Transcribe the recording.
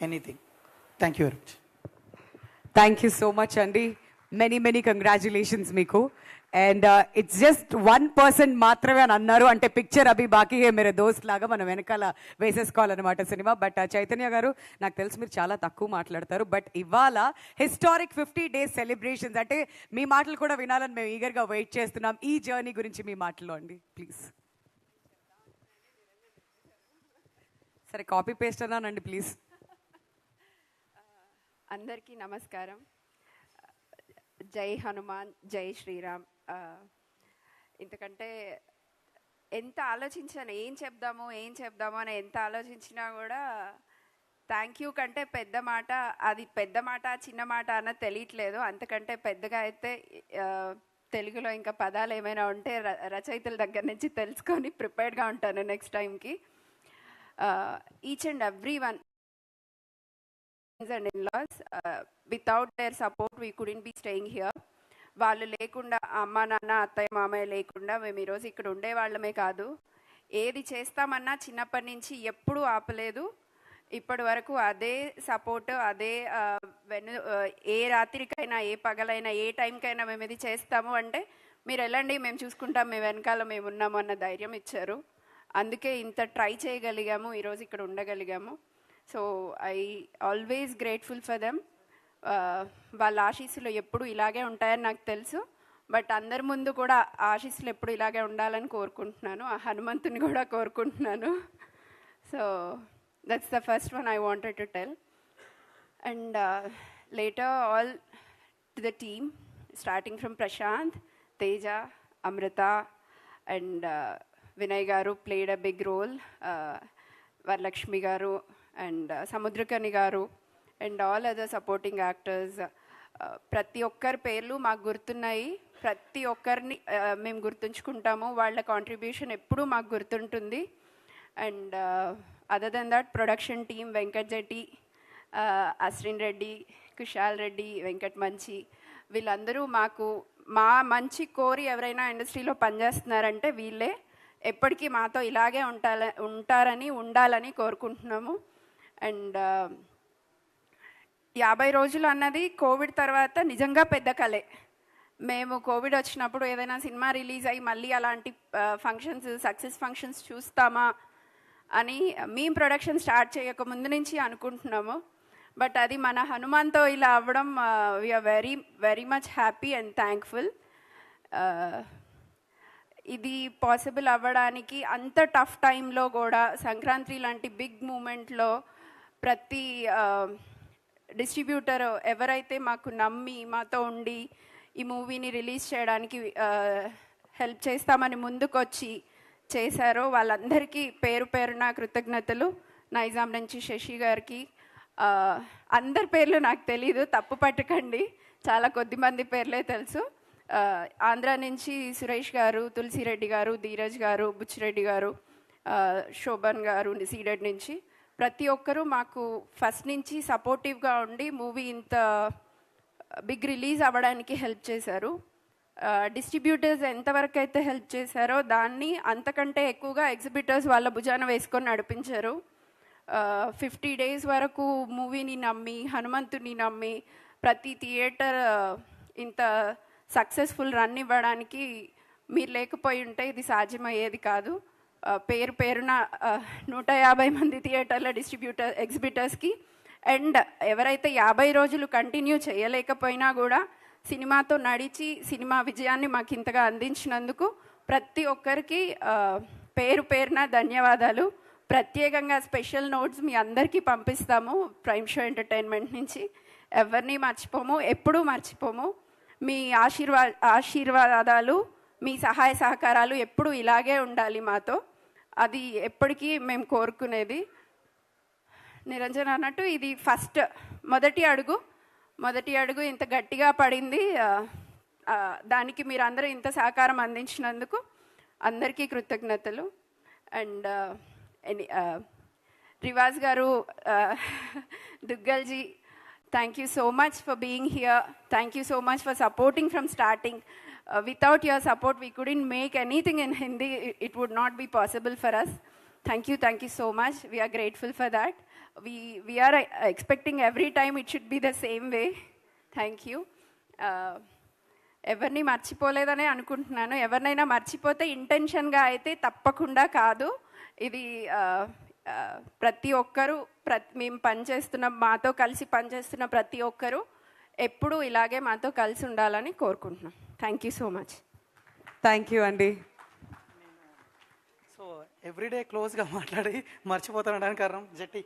anything. Thank you very much. Thank you so much అండి. Many congratulations మీకు. And it's just 1% మాత్రమే అని అన్నారు, అంటే పిక్చర్ అభి బాకీ మేరే దోస్త్ లాగా మనం వెనకాల వేసేసుకోవాలన్నమాట సినిమా. బట్ చైతన్య గారు, నాకు తెలుసు మీరు చాలా తక్కువ మాట్లాడతారు, బట్ ఇవాళ హిస్టారిక్ 50 days సెలబ్రేషన్స్, అంటే మీ మాటలు కూడా వినాలని మేము ఈగర్గా వెయిట్ చేస్తున్నాం. ఈ జర్నీ గురించి మీ మాటలో అండి ప్లీజ్. సరే కాపీ పేస్ట్ అన్నానండి ప్లీజ్. అందరికీ నమస్కారం. జై హనుమాన్, జై శ్రీరామ్. ఇంతకంటే ఎంత ఆలోచించాను, ఏం చెప్దాము అని ఎంత ఆలోచించినా కూడా థ్యాంక్ యూ కంటే పెద్ద మాట, అది పెద్ద మాట చిన్న మాట అన్నది తెలియట్లేదు. అంతకంటే పెద్దగా అయితే తెలుగులో ఇంకా పదాలు ఏమైనా ఉంటే రచయితల దగ్గర నుంచి తెలుసుకొని ప్రిపేర్డ్గా ఉంటాను నెక్స్ట్ టైంకి. Each and every one and in-laws, without their support we couldn't be staying here. వాళ్ళు లేకుండా, అమ్మ నాన్న అత్తయ్య మామయ్య లేకుండా మేము ఈరోజు ఇక్కడ ఉండేవాళ్ళమే కాదు. ఏది చేస్తామన్నా చిన్నప్పటి నుంచి ఎప్పుడూ ఆపలేదు. ఇప్పటి వరకు అదే సపోర్ట్, అదే ఏ రాత్రికైనా ఏ పగలైనా ఏ టైంకైనా మేము ఇది చేస్తాము అంటే మీరు వెళ్ళండి మేము చూసుకుంటాం, మేము వెనకాల మేము ఉన్నాము అన్న ధైర్యం ఇచ్చారు. అందుకే ఇంత ట్రై చేయగలిగాము, ఈరోజు ఇక్కడ ఉండగలిగాము. So I always grateful for them. వాళ్ళ ఆశీస్సులు ఎప్పుడు ఇలాగే ఉంటాయని నాకు తెలుసు, బట్ అందరి ముందు కూడా ఆశీస్సులు ఎప్పుడు ఇలాగే ఉండాలని కోరుకుంటున్నాను. ఆ హనుమంతుని కూడా కోరుకుంటున్నాను. So that's the first one I wanted to tell. And later all to the team, starting from Prashanth, Teja, Amritha and Vinay garu played a big role, Varalakshmi garu and Samuthirakani garu and all other supporting actors. ప్రతి ఒక్కరి పేర్లు మాకు గుర్తున్నాయి, ప్రతి ఒక్కరిని మేము గుర్తుంచుకుంటాము. వాళ్ళ కాంట్రిబ్యూషన్ ఎప్పుడూ మాకు గుర్తుంటుంది. And other then that production team, Venkat Jetty, Ashwin Reddy, Kushal Reddy, Venkat Manchi, వీళ్ళందరూ మాకు మా మంచి కోరి ఎవరైనా ఇండస్ట్రీలో పనిచేస్తున్నారంటే వీళ్ళే. ఎప్పటికీ మాతో ఇలాగే ఉంటారని ఉండాలని కోరుకుంటున్నాము. అండ్ 50 రోజులు అన్నది కోవిడ్ తర్వాత నిజంగా పెద్ద కలే. మేము కోవిడ్ వచ్చినప్పుడు ఏదైనా సినిమా రిలీజ్ అయ్యి మళ్ళీ అలాంటి ఫంక్షన్స్, సక్సెస్ ఫంక్షన్స్ చూస్తామా అని మేము ప్రొడక్షన్ స్టార్ట్ చేయక ముందు నుంచి అనుకుంటున్నాము. బట్ అది మన హనుమాన్తో ఇలా అవ్వడం we are very very much happy and thankful. ఇది పాసిబుల్ అవ్వడానికి అంత టఫ్ టైంలో కూడా, సంక్రాంతి లాంటి బిగ్ మూమెంట్లో ప్రతి డిస్ట్రిబ్యూటర్ ఎవరైతే మాకు నమ్మి మాతో ఉండి ఈ మూవీని రిలీజ్ చేయడానికి హెల్ప్ చేస్తామని ముందుకొచ్చి చేశారో వాళ్ళందరికీ పేరు పేరున కృతజ్ఞతలు. నైజాం నుంచి శశి గారికి, అందరి పేర్లు నాకు తెలీదు, తప్పు పట్టకండి, చాలా కొద్దిమంది పేర్లే తెలుసు. ఆంధ్ర నుంచి సురేష్ గారు, తులసిరెడ్డి గారు, ధీరజ్ గారు, బుచ్చిరెడ్డి గారు, శోభన్ గారు సీడెడ్ నుంచి, ప్రతి ఒక్కరూ మాకు ఫస్ట్ నుంచి సపోర్టివ్గా ఉండి మూవీ ఇంత బిగ్ రిలీజ్ అవ్వడానికి హెల్ప్ చేశారు. డిస్ట్రిబ్యూటర్స్ ఎంతవరకు అయితే హెల్ప్ చేశారో దాన్ని అంతకంటే ఎక్కువగా ఎగ్జిబిటర్స్ వాళ్ళ భుజాన వేసుకొని నడిపించారు. 50 days వరకు మూవీని నమ్మి, హనుమంతుని నమ్మి, ప్రతి థియేటర్ ఇంత సక్సెస్ఫుల్ రన్ ఇవ్వడానికి మీరు లేకపోయి ఉంటే ఇది సాధ్యమయ్యేది కాదు. పేరు పేరున 150 మంది థియేటర్ల ఎగ్జిబిటర్స్కి అండ్ ఎవరైతే 50 రోజులు కంటిన్యూ చేయలేకపోయినా కూడా సినిమాతో నడిచి సినిమా విజయాన్ని మాకు ఇంతగా అందించినందుకు ప్రతి ఒక్కరికి పేరు పేరున ధన్యవాదాలు. ప్రత్యేకంగా స్పెషల్ నోట్స్ మీ అందరికీ పంపిస్తాము ప్రైమ్ షో ఎంటర్టైన్మెంట్ నుంచి. ఎవరిని మర్చిపోము, ఎప్పుడూ మర్చిపోము. మీ ఆశీర్వాదాలు, మీ సహాయ సహకారాలు ఎప్పుడు ఇలాగే ఉండాలి మాతో, అది ఎప్పటికీ మేము కోరుకునేది. నిరంజన్ అన్నట్టు ఇది మొదటి అడుగు ఇంత గట్టిగా పడింది. దానికి మీరు అందరూ ఇంత సహకారం అందించినందుకు అందరికీ కృతజ్ఞతలు. అండ్ రివాజ్ గారు, దుగ్గల్జీ, thank you so much for being here. Thank you so much for supporting from starting. Without your support, we couldn't make anything in Hindi. It would not be possible for us. Thank you so much. We are grateful for that. We are expecting every time it should be the same way. Thank you. ఎవరిని మర్చిపోలేదనే అనుకుంటున్నాను. ఎవరినైనా మర్చిపోతే ఇంటెన్షన్గా అయితే తప్పకుండా కాదు. ఇది ప్రతి ఒక్కరూ మేము పనిచేస్తున్న, మాతో కలిసి పనిచేస్తున్న ప్రతి ఒక్కరూ ఎప్పుడూ ఇలాగే మాతో కలిసి ఉండాలని కోరుకుంటున్నాం. Thank you so much. Thank you అండి. సో ఎవ్రీడే క్లోజ్గా మాట్లాడి మర్చిపోతానడానికి కారణం జట్టి.